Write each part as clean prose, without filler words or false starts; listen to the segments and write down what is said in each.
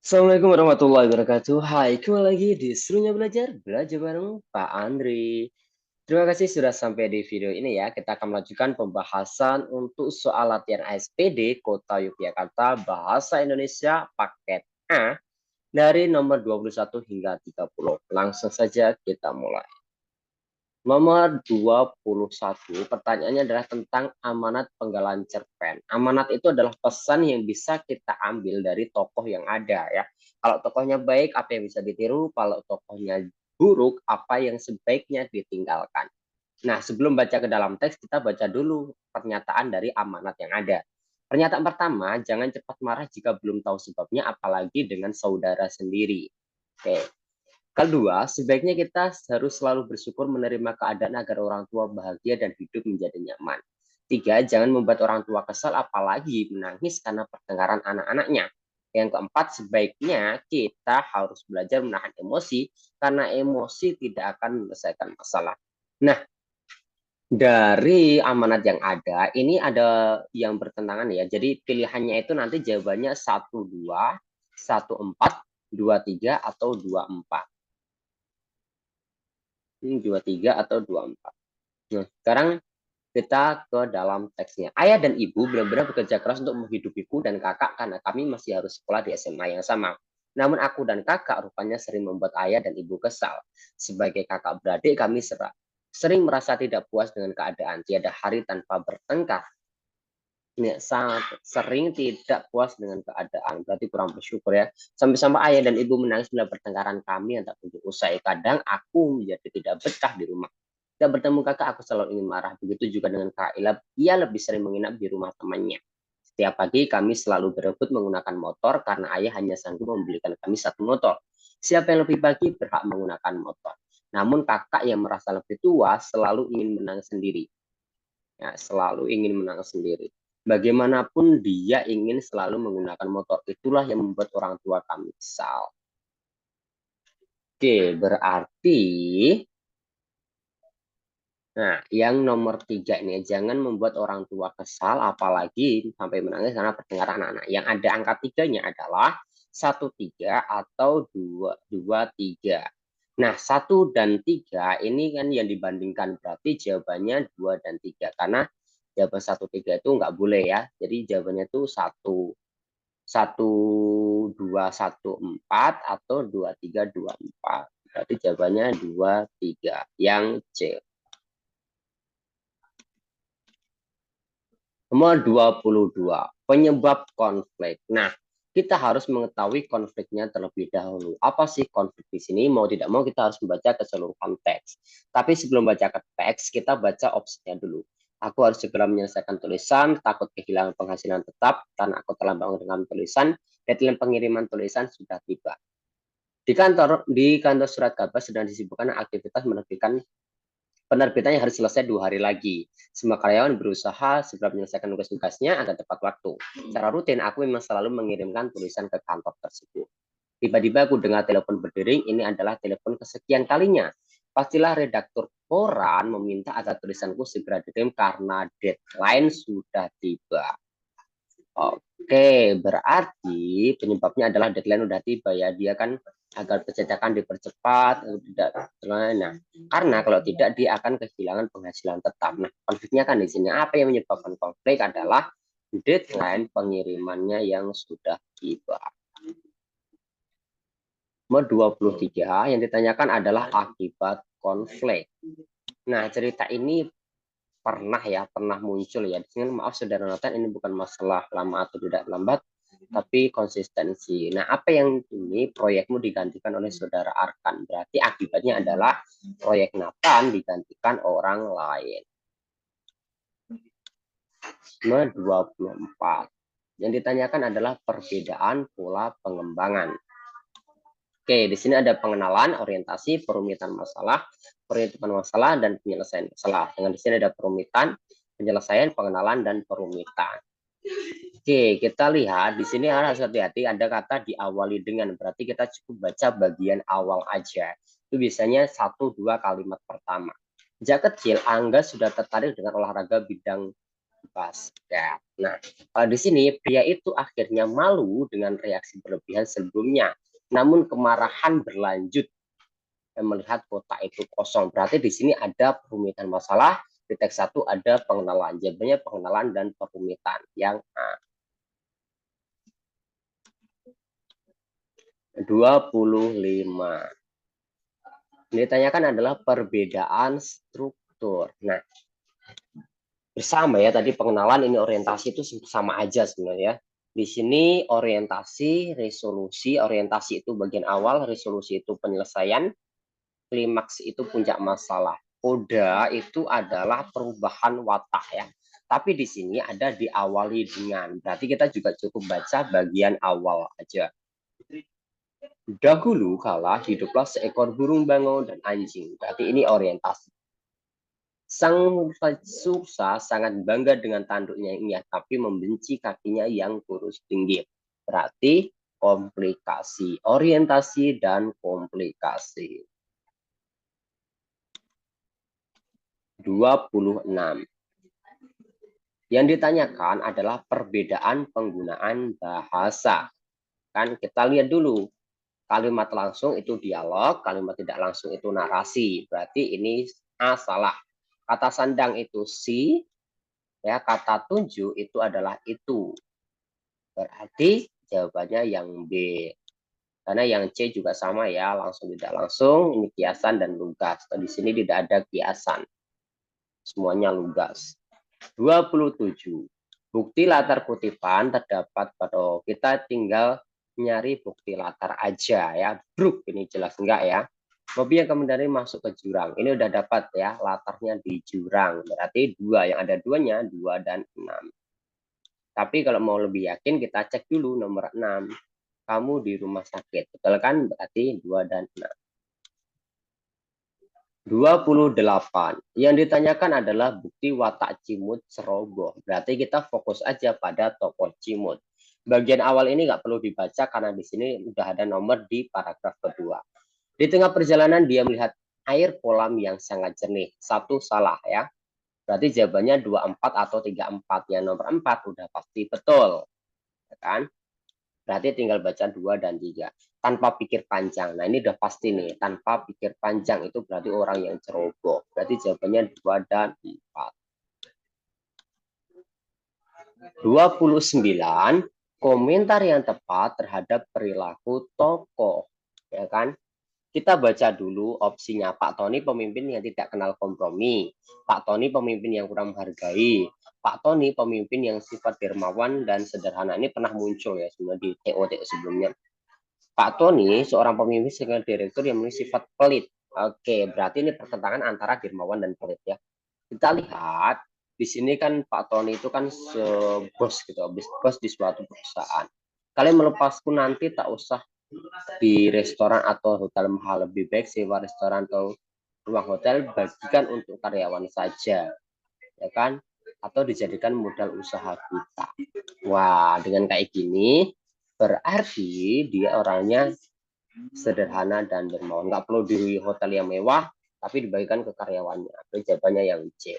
Assalamualaikum warahmatullahi wabarakatuh. Hai, kembali lagi di Serunya Belajar, belajar bareng Pak Andri. Terima kasih sudah sampai di video ini ya. Kita akan melanjutkan pembahasan untuk soal latihan ASPD Kota Yogyakarta Bahasa Indonesia paket A dari nomor 21 hingga 30. Langsung saja kita mulai. Nomor 21, pertanyaannya adalah tentang amanat penggalan cerpen. Amanat itu adalah pesan yang bisa kita ambil dari tokoh yang ada ya. Kalau tokohnya baik, apa yang bisa ditiru? Kalau tokohnya buruk, apa yang sebaiknya ditinggalkan? Nah, sebelum baca ke dalam teks, kita baca dulu pernyataan dari amanat yang ada. Pernyataan pertama, jangan cepat marah jika belum tahu sebabnya, apalagi dengan saudara sendiri. Oke. Kedua, sebaiknya kita harus selalu bersyukur menerima keadaan agar orang tua bahagia dan hidup menjadi nyaman. Tiga, jangan membuat orang tua kesal apalagi menangis karena pertengkaran anak-anaknya. Yang keempat, sebaiknya kita harus belajar menahan emosi karena emosi tidak akan menyelesaikan masalah. Nah, dari amanat yang ada, ini ada yang bertentangan ya. Jadi pilihannya itu nanti jawabannya 1-2, 1-4, 2-3, atau 2-4. 23 atau 24. Nah, sekarang kita ke dalam teksnya. Ayah dan ibu benar-benar bekerja keras untuk menghidupiku dan kakak karena kami masih harus sekolah di SMA yang sama. Namun aku dan kakak rupanya sering membuat ayah dan ibu kesal. Sebagai kakak beradik kami sering merasa tidak puas dengan keadaan. Tiada hari tanpa bertengkar. Ini sangat sering tidak puas dengan keadaan, berarti kurang bersyukur ya. Sampai-sampai ayah dan ibu menangis bila pertengkaran kami yang tak kunjung usai. Kadang aku menjadi tidak betah di rumah. Tidak bertemu kakak, aku selalu ingin marah. Begitu juga dengan Kak Ilab, ia lebih sering menginap di rumah temannya. Setiap pagi kami selalu berebut menggunakan motor karena ayah hanya sanggup membelikan kami satu motor. Siapa yang lebih pagi berhak menggunakan motor. Namun kakak yang merasa lebih tua selalu ingin menang sendiri. Ya, selalu ingin menang sendiri. Bagaimanapun dia ingin selalu menggunakan motor. Itulah yang membuat orang tua kami kesal. Oke, berarti nah, yang nomor 3 ini, jangan membuat orang tua kesal, apalagi sampai menangis karena pertengkaran anak-anak. Yang ada angka 3-nya adalah 1-3 atau 2-2-3. Nah, 1 dan 3 ini kan yang dibandingkan, berarti jawabannya 2 dan 3. Karena jawaban 1-3 itu nggak boleh ya. Jadi jawabannya itu 1-2-1-4 atau 2-3-2-4. Berarti jawabannya 2-3. Yang C. Nomor 22, penyebab konflik. Nah, kita harus mengetahui konfliknya terlebih dahulu. Apa sih konflik di sini? Mau tidak mau kita harus membaca keseluruhan teks. Tapi sebelum baca ke teks, kita baca opsinya dulu. Aku harus segera menyelesaikan tulisan, takut kehilangan penghasilan tetap, karena aku telah bangun dengan tulisan, deadline pengiriman tulisan sudah tiba. Di kantor surat kabar sedang disibukkan aktivitas menerbitkan penerbitannya harus selesai 2 hari lagi. Semua karyawan berusaha segera menyelesaikan tugas-tugasnya agar tepat waktu. Secara rutin, aku memang selalu mengirimkan tulisan ke kantor tersebut. Tiba-tiba aku dengar telepon berdering, ini adalah telepon kesekian kalinya. Pastilah redaktur koran meminta agar tulisanku segera dikirim karena deadline sudah tiba. Oke, berarti penyebabnya adalah deadline udah tiba ya. Dia kan agar percetakan dipercepat, tidak. Nah, karena kalau tidak dia akan kehilangan penghasilan tetap. Nah, konfliknya kan di sini. Apa yang menyebabkan konflik adalah deadline pengirimannya yang sudah tiba. Nomor 23 yang ditanyakan adalah akibat konflik. Nah, cerita ini pernah muncul ya. Di sini maaf saudara Nathan, ini bukan masalah lama atau tidak lambat, tapi konsistensi. Nah, apa yang ini proyekmu digantikan oleh saudara Arkan? Berarti akibatnya adalah proyek Nathan digantikan orang lain. Nomor 24. Yang ditanyakan adalah perbedaan pola pengembangan. Oke, di sini ada pengenalan, orientasi, perumitan masalah, perhitungan masalah, dan penyelesaian masalah. Dengan di sini ada perumitan, penyelesaian, pengenalan, dan perumitan. Oke, kita lihat di sini harus hati-hati, ada kata diawali dengan, berarti kita cukup baca bagian awal aja. Itu biasanya 1-2 kalimat pertama. Sejak kecil, Angga sudah tertarik dengan olahraga bidang basket. Nah, kalau di sini pria itu akhirnya malu dengan reaksi berlebihan sebelumnya. Namun kemarahan berlanjut dan melihat kotak itu kosong. Berarti di sini ada perumitan masalah. Di teks 1 ada pengenalan. Jawabannya pengenalan dan perumitan. Yang A. 25. Yang ditanyakan adalah perbedaan struktur. Nah, bersama ya tadi pengenalan ini orientasi itu sama aja sebenarnya. Di sini orientasi, resolusi, orientasi itu bagian awal, resolusi itu penyelesaian, klimaks itu puncak masalah. Koda itu adalah perubahan watak ya. Tapi di sini ada diawali dengan. Berarti kita juga cukup baca bagian awal aja. Dahulu kala hiduplah seekor burung bangau dan anjing. Berarti ini orientasi. Sang suksa sangat bangga dengan tanduknya ini, tapi membenci kakinya yang kurus tinggi. Berarti komplikasi, orientasi dan komplikasi. 26. Yang ditanyakan adalah perbedaan penggunaan bahasa. Kan kita lihat dulu. Kalimat langsung itu dialog, kalimat tidak langsung itu narasi. Berarti ini A salah. Kata sandang itu si, ya kata tunjuk itu adalah itu. Berarti jawabannya yang B. Karena yang C juga sama ya, langsung tidak langsung, ini kiasan dan lugas. Di sini tidak ada kiasan. Semuanya lugas. 27. Bukti latar kutipan terdapat pada kita tinggal nyari bukti latar aja ya. Bruk ini jelas enggak ya. Mobil yang kemudian masuk ke jurang. Ini udah dapat ya latarnya di jurang. Berarti 2 yang ada duanya 2 dan 6. Tapi kalau mau lebih yakin kita cek dulu nomor 6. Kamu di rumah sakit. Betul kan? Berarti 2 dan 6. 28. Yang ditanyakan adalah bukti watak Cimut ceroboh. Berarti kita fokus aja pada tokoh Cimut. Bagian awal ini nggak perlu dibaca karena di sini udah ada nomor di paragraf kedua. Di tengah perjalanan dia melihat air kolam yang sangat jernih. 1 salah ya. Berarti jawabannya 24 atau 34. Yang nomor 4 udah pasti betul. Ya kan? Berarti tinggal baca 2 dan 3. Tanpa pikir panjang. Nah ini udah pasti nih. Tanpa pikir panjang itu berarti orang yang ceroboh. Berarti jawabannya 2 dan 4. 29. Komentar yang tepat terhadap perilaku tokoh. Ya kan? Kita baca dulu opsinya. Pak Tony pemimpin yang tidak kenal kompromi. Pak Tony pemimpin yang kurang menghargai. Pak Tony pemimpin yang sifat dermawan dan sederhana. Ini pernah muncul ya sebenarnya di TOT sebelumnya. Pak Tony seorang pemimpin senior direktur yang memiliki sifat pelit. Oke, berarti ini pertentangan antara dermawan dan pelit ya. Kita lihat di sini kan Pak Tony itu kan bos gitu, bos di suatu perusahaan. Kalian melepasku nanti tak usah di restoran atau hotel mahal, lebih baik sewa restoran atau ruang hotel bagikan untuk karyawan saja, ya kan? Atau dijadikan modal usaha kita. Wah, dengan kayak gini berarti dia orangnya sederhana dan dermawan. Nggak perlu di hotel yang mewah, tapi dibagikan ke karyawannya. Itu jawabannya yang C.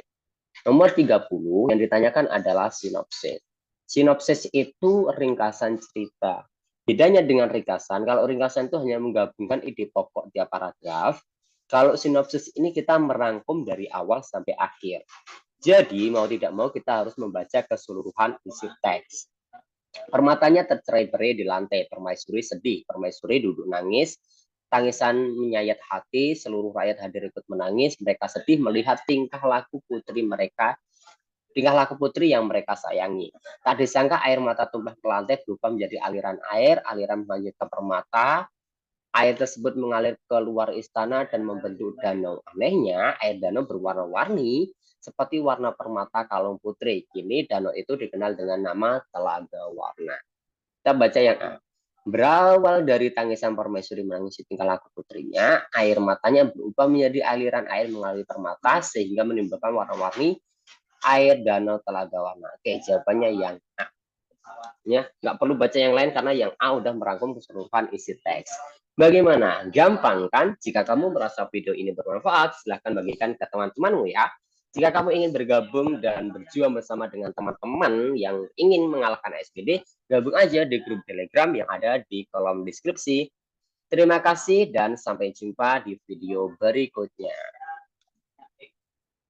Nomor 30 yang ditanyakan adalah sinopsis. Sinopsis itu ringkasan cerita. Bedanya dengan ringkasan, kalau ringkasan itu hanya menggabungkan ide pokok tiap paragraf. Kalau sinopsis ini kita merangkum dari awal sampai akhir. Jadi mau tidak mau kita harus membaca keseluruhan isi teks. Permatanya tercerai-berai di lantai. Permaisuri sedih, permaisuri duduk nangis. Tangisan menyayat hati, seluruh rakyat hadir ikut menangis. Mereka sedih melihat tingkah laku putri mereka, tingkah laku putri yang mereka sayangi. Tak disangka air mata tumpah ke lantai berubah menjadi aliran air, aliran melanjut ke permata. Air tersebut mengalir keluar istana dan membentuk danau. Anehnya, air danau berwarna-warni seperti warna permata kalung putri. Kini danau itu dikenal dengan nama Telaga Warna. Kita baca yang A. Berawal dari tangisan permaisuri menangisi tingkah laku putrinya, air matanya berubah menjadi aliran air melalui permata sehingga menimbulkan warna-warni air danau Telaga Warna. Oke, jawabannya yang A. Ya, nggak perlu baca yang lain karena yang A udah merangkum keseluruhan isi teks. Bagaimana? Gampang kan? Jika kamu merasa video ini bermanfaat, silahkan bagikan ke teman-temanmu ya. Jika kamu ingin bergabung dan berjuang bersama dengan teman-teman yang ingin mengalahkan ASPD, gabung aja di grup Telegram yang ada di kolom deskripsi. Terima kasih dan sampai jumpa di video berikutnya.